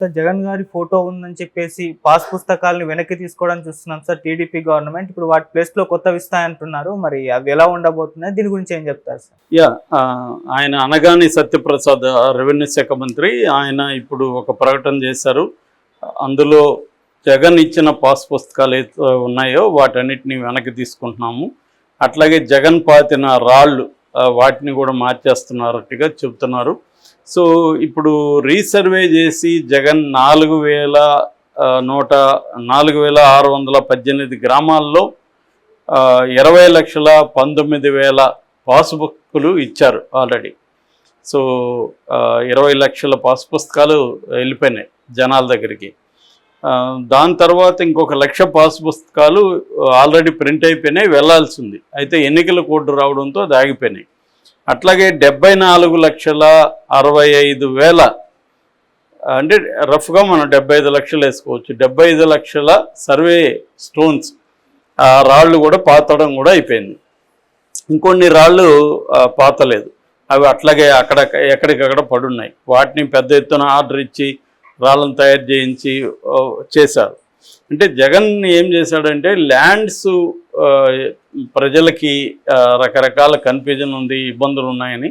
Sir Jagan గారి photo ఉందని చెప్పేసి పాస్ పుస్తకాలను వెనక్కి తీసుకోవడానికి చూస్తున్నాం సార్ టీడీపీ గవర్నమెంట్. ఇప్పుడు వాటి ప్లేస్లో కొత్తవి ఇస్తాయంటున్నారు. మరి అవి ఎలా ఉండబోతున్నాయి, దీని గురించి ఏం చెప్తారు సార్? ఆయన అనగాని సత్యప్రసాద్ రెవెన్యూ శాఖ మంత్రి, ఆయన ఇప్పుడు ఒక ప్రకటన చేశారు. అందులో జగన్ ఇచ్చిన పాస్ పుస్తకాలు ఏదో ఉన్నాయో వాటన్నిటిని వెనక్కి తీసుకుంటున్నాము, అట్లాగే జగన్ పాతిన రాళ్ళు వాటిని కూడా మార్చేస్తున్నారట్టుగా చెబుతున్నారు. సో ఇప్పుడు రీసర్వే చేసి జగన్ 4,618 గ్రామాల్లో 20,19,000 పాస్బుక్లు ఇచ్చారు ఆల్రెడీ. సో 20 లక్షల పాస్ పుస్తకాలు వెళ్ళిపోయినాయి జనాల దగ్గరికి. దాని తర్వాత ఇంకొక 1,00,000 పాస్ పుస్తకాలు ఆల్రెడీ ప్రింట్ అయిపోయినాయి, వెళ్లాల్సి ఉంది. అయితే ఎన్నికల కోడ్ రావడంతో అది ఆగిపోయినాయి. అట్లాగే 74,65,000 అంటే రఫ్గా మనం 75 లక్షలు వేసుకోవచ్చు. 75 లక్షల సర్వే స్టోన్స్ రాళ్ళు కూడా పాతడం కూడా అయిపోయింది. ఇంకొన్ని రాళ్ళు పాతలేదు, అవి అట్లాగే ఎక్కడికక్కడ పడున్నాయి. వాటిని పెద్ద ఎత్తున ఆర్డర్ ఇచ్చి రాళ్ళను తయారు చేయించి చేశారు. అంటే జగన్ ఏం చేశాడంటే ల్యాండ్స్ ప్రజలకి రకరకాల కన్ఫ్యూజన్ ఉంది, ఇబ్బందులు ఉన్నాయని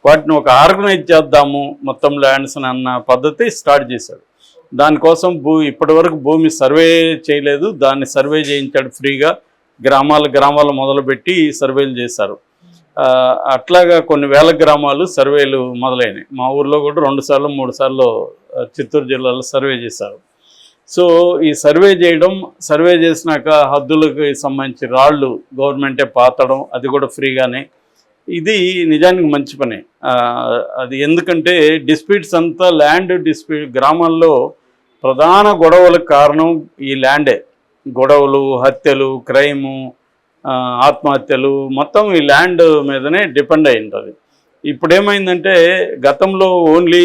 వాటిని ఒక ఆర్గనైజ్ చేద్దాము మొత్తం ల్యాండ్స్ అన్న పద్ధతి స్టార్ట్ చేశాడు. దానికోసం ఇప్పటివరకు భూమి సర్వే చేయలేదు, దాన్ని సర్వే చేయించాడు ఫ్రీగా. గ్రామాలు మొదలుపెట్టి సర్వేలు చేశారు. అట్లాగా కొన్ని వేల గ్రామాలు సర్వేలు మొదలైనవి. మా ఊర్లో కూడా 2 సార్లు 3 సార్లు చిత్తూరు జిల్లాలో సర్వే చేశారు. సో ఈ సర్వే చేసినాక హద్దులకు సంబంధించి రాళ్ళు గవర్నమెంటే పాతడం, అది కూడా ఫ్రీగానే. ఇది నిజానికి మంచి పనే. అది ఎందుకంటే డిస్ప్యూట్స్ అంతా ల్యాండ్ డిస్ప్యూట్, గ్రామాల్లో ప్రధాన గొడవలకు కారణం ఈ ల్యాండే. గొడవలు, హత్యలు, క్రైము, ఆత్మహత్యలు మొత్తం ఈ ల్యాండ్ మీదనే డిపెండ్ అయి ఉంటుంది. ఇప్పుడు ఏమైందంటే గతంలో ఓన్లీ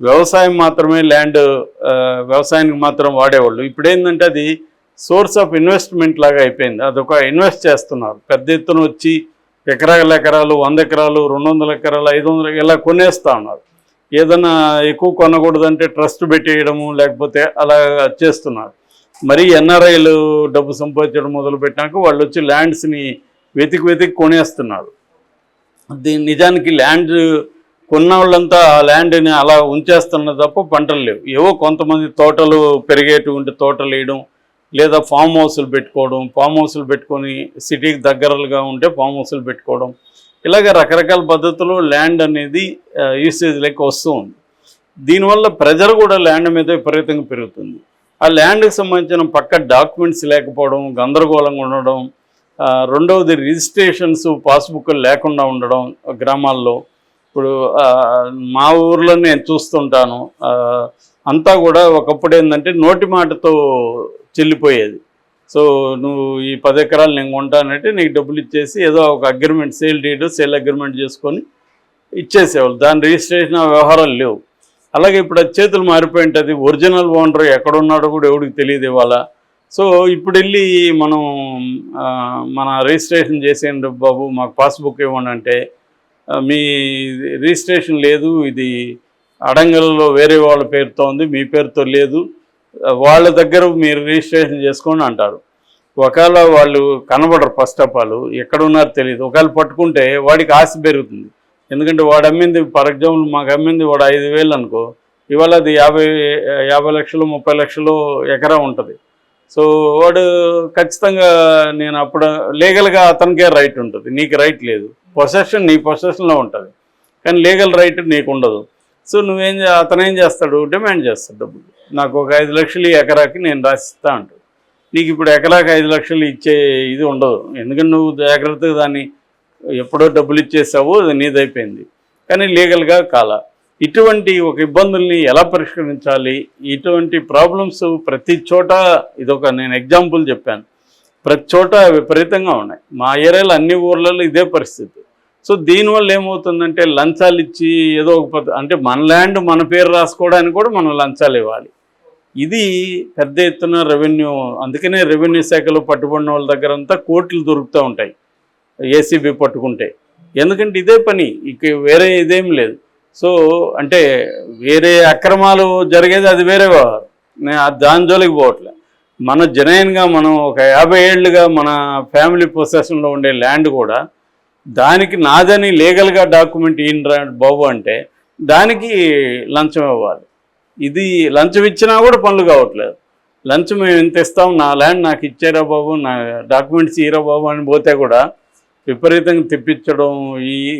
వ్యవసాయం మాత్రమే వ్యవసాయానికి మాత్రం వాడేవాళ్ళు. ఇప్పుడు ఏంటంటే అది సోర్స్ ఆఫ్ ఇన్వెస్ట్మెంట్ లాగా అయిపోయింది. అదొక ఇన్వెస్ట్ చేస్తున్నారు, పెద్ద ఎత్తున వచ్చి ఎకరాలు 100 ఎకరాలు 200 ఎకరాలు 500 ఇలా కొనేస్తూ ఉన్నారు. ఏదైనా ఎక్కువ కొనకూడదంటే ట్రస్ట్ పెట్టేయడము, లేకపోతే అలా చేస్తున్నారు. మరీ ఎన్ఆర్ఐలు డబ్బు సంపాదించడం మొదలుపెట్టినాక వాళ్ళు వచ్చి ల్యాండ్స్ని వెతికి కొనేస్తున్నారు. నిజానికి ల్యాండ్ కొన్న వాళ్ళంతా ఆ ల్యాండ్ని అలా ఉంచేస్తున్న తప్ప పంటలు లేవు. ఏవో కొంతమంది తోటలు పెరిగేటువంటి తోటలు వేయడం, లేదా ఫామ్ హౌస్లు పెట్టుకొని సిటీకి దగ్గరలుగా ఉంటే ఫామ్ హౌస్లు పెట్టుకోవడం, ఇలాగ రకరకాల పద్ధతుల్లో ల్యాండ్ అనేది యూసేజ్లోకి వస్తూ ఉంది. దీనివల్ల ప్రెజర్ కూడా ల్యాండ్ మీద విపరీతంగా పెరుగుతుంది. ఆ ల్యాండ్కి సంబంధించిన పక్క డాక్యుమెంట్స్ లేకపోవడం, గందరగోళంగా ఉండడం, రెండవది రిజిస్ట్రేషన్స్ పాస్బుక్లు లేకుండా ఉండడం గ్రామాల్లో. ఇప్పుడు మా ఊర్లో నేను చూస్తుంటాను, అంతా కూడా ఒకప్పుడు ఏంటంటే నోటి మాటతో చెల్లిపోయేది. సో నువ్వు ఈ 10 ఎకరాలు నేను కొంటానంటే నీకు డబ్బులు ఇచ్చేసి ఏదో ఒక అగ్రిమెంట్, సేల్ అగ్రిమెంట్ చేసుకొని ఇచ్చేసేవాళ్ళు. దాని రిజిస్ట్రేషన్ వ్యవహారాలు లేవు. అలాగే ఇప్పుడు అది చేతులు మారిపోయి ఉంటుంది. ఒరిజినల్ ఓనర్ ఎక్కడున్నాడో కూడా ఎవరికి తెలియదు ఇవాళ. సో ఇప్పుడు వెళ్ళి మనం మన రిజిస్ట్రేషన్ చేసేయండి బాబు, మాకు పాస్బుక్ ఇవ్వండి అంటే మీ రిజిస్ట్రేషన్ లేదు, ఇది అడంగల్లో వేరే వాళ్ళ పేరుతో ఉంది, మీ పేరుతో లేదు, వాళ్ళ దగ్గర మీరు రిజిస్ట్రేషన్ చేసుకోండి అంటారు. ఒకవేళ వాళ్ళు కనబడరు, ఫస్ట్ ఆఫ్ ఆల్ ఎక్కడున్నారో తెలియదు. ఒకవేళ పట్టుకుంటే వాడికి ఆశ పెరుగుతుంది. ఎందుకంటే వాడు అమ్మింది, ఫర్ ఎగ్జాంపుల్ మాకు అమ్మింది వాడు 5,000 అనుకో, ఇవాళ అది 50 లక్షలు 30 లక్షలు ఎకరా ఉంటుంది. సో వాడు ఖచ్చితంగా, నేను అప్పుడు లీగల్గా అతనికే రైట్ ఉంటుంది, నీకు రైట్ లేదు. పొసెషన్ నీ పొసెషన్లో ఉంటుంది, కానీ లీగల్ రైట్ నీకు ఉండదు. సో అతను ఏం చేస్తాడు, డిమాండ్ చేస్తాడు డబ్బులు. నాకు ఒక 5 లక్షలు ఈ ఎకరాకి నేను రాసిస్తా అంటాడు. నీకు ఇప్పుడు ఎకరాకి 5 లక్షలు ఇచ్చే ఇది ఉండదు, ఎందుకంటే నువ్వు జాగ్రత్తగా దాన్ని ఎప్పుడో డబ్బులు ఇచ్చేసావు, అది నీదైపోయింది. కానీ లీగల్గా కాల. ఇటువంటి ఒక ఇబ్బందుల్ని ఎలా పరిష్కరించాలి, ఇటువంటి ప్రాబ్లమ్స్ ప్రతి చోట, ఇదొక నేను ఎగ్జాంపుల్ చెప్పాను, ప్రతి చోట విపరీతంగా ఉన్నాయి. మా ఏరియాలో అన్ని ఊర్లలో ఇదే పరిస్థితి. సో దీనివల్ల ఏమవుతుందంటే లంచాలు ఇచ్చి ఏదో ఒక అంటే మన ల్యాండ్ మన పేరు రాసుకోవడానికి కూడా మనం లంచాలు ఇవ్వాలి. ఇది పెద్ద ఎత్తున రెవెన్యూ, అందుకనే రెవెన్యూ శాఖలో పట్టుబడిన వాళ్ళ దగ్గర అంతా కోట్లు దొరుకుతూ ఉంటాయి ఏసీబీ పట్టుకుంటే. ఎందుకంటే ఇదే పని, ఇక వేరే ఇదేం లేదు. సో అంటే వేరే అక్రమాలు జరిగేది అది వేరే వ్యవహారం. నేను దాని జోలికి పోవట్లే. మన జనైన్గా మనం ఒక 50 ఏళ్ళుగా మన ఫ్యామిలీ పొసెషన్లో ఉండే ల్యాండ్ కూడా దానికి నాదని లీగల్గా డాక్యుమెంట్ ఈయనరా బాబు అంటే దానికి లంచం ఇవ్వాలి. ఇది లంచం ఇచ్చినా కూడా పనులు కావట్లేదు. లంచం మేము ఎంత ఇస్తాం, నా ల్యాండ్ నాకు ఇచ్చారా బాబు, నా డాక్యుమెంట్స్ ఇయ్యరా బాబు అని పోతే కూడా విపరీతంగా తెప్పించడం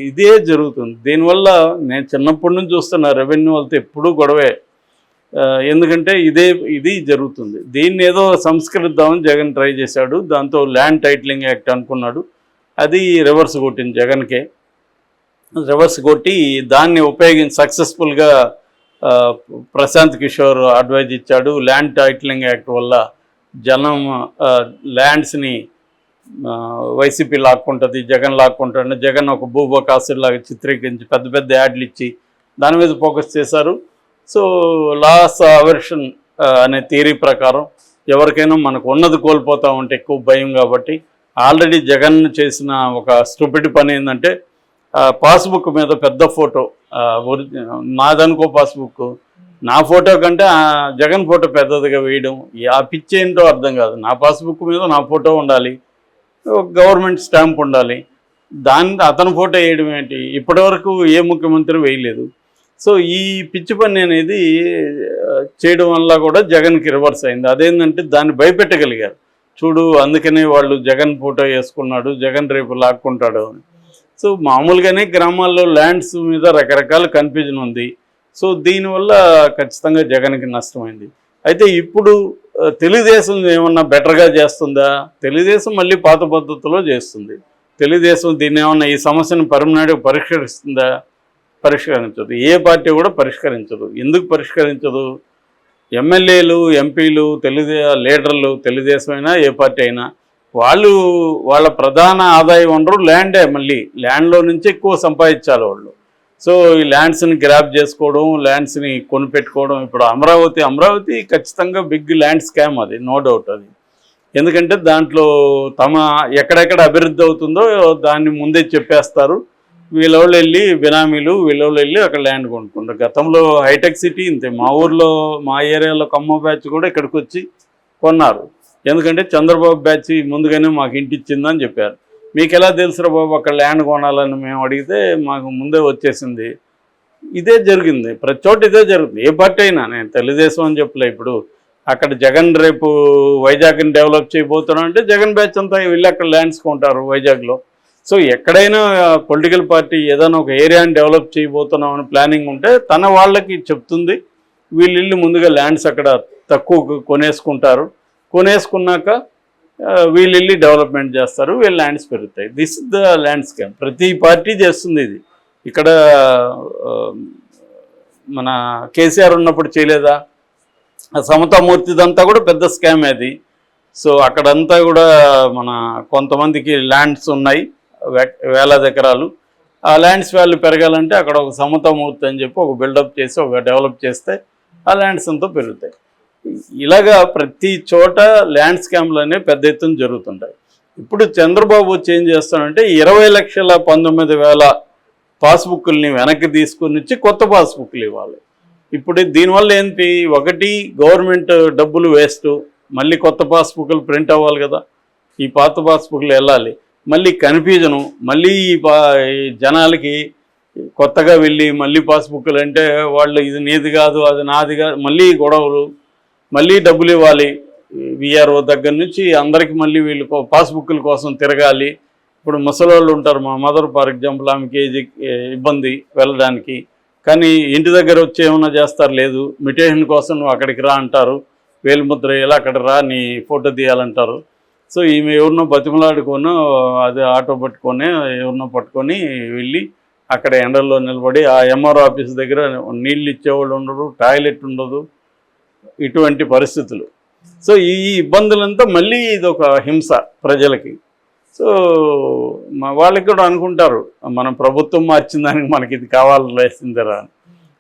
ఇదే జరుగుతుంది. దీనివల్ల నేను చిన్నప్పటి నుంచి చూస్తున్నా రెవెన్యూ వాళ్ళతో ఎప్పుడూ గొడవే. ఎందుకంటే ఇది జరుగుతుంది. దీన్ని ఏదో సంస్కరిద్దామని జగన్ ట్రై చేశాడు. దాంతో ల్యాండ్ టైటిలింగ్ యాక్ట్ అనుకున్నాడు, అది రివర్స్ కొట్టింది జగన్కే. రివర్స్ కొట్టి దాన్ని ఉపయోగించి సక్సెస్ఫుల్గా ప్రశాంత్ కిషోర్ అడ్వైజ్ ఇచ్చాడు. ల్యాండ్ టైటిలింగ్ యాక్ట్ వల్ల జనం ల్యాండ్స్ని వైసీపీ లాక్కుంటుంది, జగన్ లాక్కుంటాడు, జగన్ ఒక భూబకాసులాగా చిత్రీకరించి పెద్ద పెద్ద యాడ్లు ఇచ్చి దాని మీద ఫోకస్ చేశారు. సో లాస్ అవర్షన్ అనే థియరీ ప్రకారం ఎవరికైనా మనకు ఉన్నది కోల్పోతా ఉంటే ఎక్కువ భయం. కాబట్టి ఆల్రెడీ జగన్ చేసిన ఒక స్టూపిడ్ పని ఏంటంటే పాస్బుక్ మీద పెద్ద ఫోటో, నాదనుకో పాస్బుక్, నా ఫోటో కంటే జగన్ ఫోటో పెద్దదిగా వేయడం. ఆ పిచ్చి ఏంటో అర్థం కాదు. నా పాస్బుక్ మీద నా ఫోటో ఉండాలి, గవర్నమెంట్ స్టాంప్ ఉండాలి, అతని ఫోటో వేయడం ఏంటి? ఇప్పటివరకు ఏ ముఖ్యమంత్రి వేయలేదు. సో ఈ పిచ్చి పని అనేది చేయడం వల్ల కూడా జగన్కి రివర్స్ అయింది. అదేంటంటే దాన్ని భయపెట్టగలిగారు. చూడు, అందుకనే వాళ్ళు జగన్ ఫోటో వేసుకున్నాడు, జగన్ రేపు లాక్కుంటాడు అని. సో మామూలుగానే గ్రామాల్లో ల్యాండ్స్ మీద రకరకాల కన్ఫ్యూజన్ ఉంది. సో దీనివల్ల ఖచ్చితంగా జగన్కి నష్టమైంది. అయితే ఇప్పుడు తెలుగుదేశం ఏమన్నా బెటర్గా చేస్తుందా? తెలుగుదేశం మళ్ళీ పాత పద్ధతిలో చేస్తుంది. తెలుగుదేశం దీన్ని ఏమన్నా ఈ సమస్యను పర్మనెంట్గా పరిష్కరిస్తుందా? పరిష్కరించదు. ఏ పార్టీ కూడా పరిష్కరించదు. ఎందుకు పరిష్కరించదు? ఎమ్మెల్యేలు, ఎంపీలు, లీడర్లు, తెలుగుదేశం అయినా ఏ పార్టీ అయినా వాళ్ళ ప్రధాన ఆదాయ వనరు ల్యాండే. మళ్ళీ ల్యాండ్లో నుంచి ఎక్కువ సంపాదించాలి వాళ్ళు. సో ఈ ల్యాండ్స్ని గ్రాప్ చేసుకోవడం, ల్యాండ్స్ని కొనిపెట్టుకోవడం. ఇప్పుడు అమరావతి ఖచ్చితంగా బిగ్ ల్యాండ్ స్కామ్, అది నో డౌట్. అది ఎందుకంటే దాంట్లో ఎక్కడెక్కడ అభివృద్ధి అవుతుందో దాన్ని ముందే చెప్పేస్తారు. వీళ్ళోళ్ళు వెళ్ళి బినామీలు వీళ్ళోళ్ళు వెళ్ళి అక్కడ ల్యాండ్ కొనుక్కుంటారు. గతంలో హైటెక్ సిటీ ఇంతే. మా ఏరియాలో ఖమ్మం బ్యాచ్ కూడా ఇక్కడికి వచ్చి కొన్నారు. ఎందుకంటే చంద్రబాబు బ్యాచ్ ముందుగానే మాకు ఇంటి ఇచ్చిందని చెప్పారు. మీకు ఎలా తెలుసురా బాబు అక్కడ ల్యాండ్ కొనాలని మేము అడిగితే మాకు ముందే వచ్చేసింది. ఇదే జరిగింది, ప్రతి చోట ఇదే జరుగుతుంది. ఏ పార్టీ అయినా, నేను తెలుగుదేశం అని చెప్పలే. ఇప్పుడు అక్కడ జగన్ రేపు వైజాగ్ని డెవలప్ చేయబోతున్నాం అంటే జగన్ బ్యాచ్ అంతా వెళ్ళి అక్కడ ల్యాండ్స్ కొంటారు వైజాగ్లో. సో ఎక్కడైనా పొలిటికల్ పార్టీ ఏదైనా ఒక ఏరియాని డెవలప్ చేయబోతున్నాం అని ప్లానింగ్ ఉంటే తన వాళ్ళకి చెప్తుంది. వీళ్ళు ముందుగా ల్యాండ్స్ అక్కడ తక్కువ కొనేసుకుంటారు. కొనేసుకున్నాక వీళ్ళు వెళ్ళి డెవలప్మెంట్ చేస్తారు, వీళ్ళు ల్యాండ్స్ పెరుగుతాయి. This is the land scam. ప్రతి పార్టీ చేస్తుంది ఇది. ఇక్కడ మన కేసీఆర్ ఉన్నప్పుడు చేయలేదా? సమతామూర్తిదంతా కూడా పెద్ద స్కామ్ అది. సో అక్కడంతా కూడా మన కొంతమందికి ల్యాండ్స్ ఉన్నాయి, వేలాది ఎకరాలు. ఆ ల్యాండ్స్ వాల్యూ పెరగాలంటే అక్కడ ఒక సమతామూర్తి అని చెప్పి ఒక బిల్డప్ చేసి ఒక డెవలప్ చేస్తే ఆ ల్యాండ్స్ అంతా పెరుగుతాయి. ఇలాగా ప్రతి చోట ల్యాండ్ స్కామ్లు అనేవి పెద్ద ఎత్తున జరుగుతుంటాయి. ఇప్పుడు చంద్రబాబు వచ్చి ఏం చేస్తాడంటే 20,19,000 పాస్బుక్ని వెనక్కి తీసుకుని వచ్చి కొత్త పాస్బుక్లు ఇవ్వాలి. ఇప్పుడు దీనివల్ల ఏంటి? ఒకటి, గవర్నమెంట్ డబ్బులు వేస్ట్, మళ్ళీ కొత్త పాస్బుక్లు ప్రింట్ అవ్వాలి కదా, ఈ పాత పాస్బుక్లు వెళ్ళాలి, మళ్ళీ కన్ఫ్యూజను, మళ్ళీ జనాలకి కొత్తగా వెళ్ళి మళ్ళీ పాస్బుక్లు అంటే వాళ్ళు ఇది నీది కాదు అది నాది కాదు, మళ్ళీ గొడవలు, మళ్ళీ డబ్బులు ఇవ్వాలి. విఆర్ఓ దగ్గర నుంచి అందరికీ మళ్ళీ వీళ్ళు పాస్బుక్ల కోసం తిరగాలి. ఇప్పుడు ముసలోళ్ళు ఉంటారు, మా మదర్ ఫర్ ఎగ్జాంపుల్, ఆమెకి ఏజీ ఇబ్బంది వెళ్ళడానికి, కానీ ఇంటి దగ్గర వచ్చి ఏమన్నా చేస్తారు, లేదు మిటేషన్ కోసం నువ్వు అక్కడికి రా అంటారు, వేలిముద్ర వేయాలి, అక్కడ రా నీ ఫోటో తీయాలంటారు. సో ఈమె ఎవరినో బతిమలాడుకొని అది ఆటో పట్టుకొని ఎవరినో పట్టుకొని వెళ్ళి అక్కడ ఎండల్లో నిలబడి ఆ ఎంఆర్ఓ ఆఫీస్ దగ్గర నీళ్ళు ఇచ్చేవాళ్ళు ఉండరు, టాయిలెట్ ఉండదు, ఇటువంటి పరిస్థితులు. సో ఈ ఇబ్బందులంతా మళ్ళీ ఇది ఒక హింస ప్రజలకి. సో వాళ్ళకి కూడా అనుకుంటారు మనం ప్రభుత్వం మార్చిన దానికి మనకి ఇది కావాల్సిందిరా అని.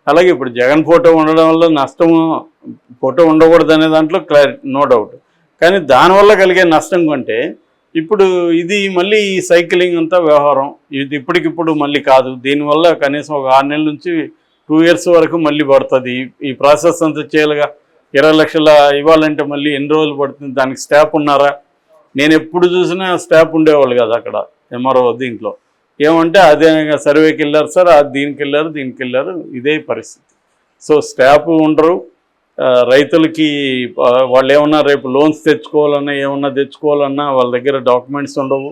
అలాగే ఇప్పుడు జగన్ ఫోటో ఉండడం వల్ల నష్టము, ఫోటో ఉండకూడదు అనే దాంట్లో నో డౌట్. కానీ దానివల్ల కలిగే నష్టం కంటే ఇప్పుడు ఇది మళ్ళీ ఈ సైక్లింగ్ అంతా వ్యవహారం ఇది ఇప్పటికిప్పుడు మళ్ళీ కాదు. దీనివల్ల కనీసం ఒక 6 నెలల నుంచి 2 years వరకు మళ్ళీ పడుతుంది. ఈ ప్రాసెస్ అంతా చేయాలిగా. 20 లక్షల ఇవ్వాలంటే మళ్ళీ ఎన్ని రోజులు పడుతుంది? దానికి స్టాఫ్ ఉన్నారా? నేను ఎప్పుడు చూసినా స్టాఫ్ ఉండేవాళ్ళు కదా అక్కడ ఎంఆర్ఓ దీంట్లో. ఏమంటే అదే సర్వేకి వెళ్ళారు సార్, దీనికి వెళ్ళారు, ఇదే పరిస్థితి. సో స్టాఫ్ ఉండరు. రైతులకి వాళ్ళు ఏమన్నా రేపు లోన్స్ తెచ్చుకోవాలన్నా ఏమన్నా తెచ్చుకోవాలన్నా వాళ్ళ దగ్గర డాక్యుమెంట్స్ ఉండవు.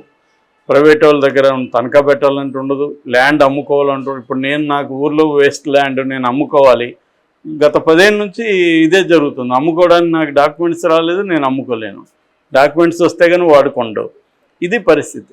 ప్రైవేట్ వాళ్ళ దగ్గర తనఖా పెట్టాలంటే ఉండదు. ల్యాండ్ అమ్ముకోవాలంటూ ఇప్పుడు నాకు ఊర్లో వేస్ట్ ల్యాండ్ నేను అమ్ముకోవాలి. గత 10 ఏళ్ళ నుంచి ఇదే జరుగుతుంది. అమ్ముకోవడానికి నాకు డాక్యుమెంట్స్ రాలేదు, నేను అమ్ముకోలేను. డాక్యుమెంట్స్ వస్తే కానీ వాడుకోండు. ఇది పరిస్థితి.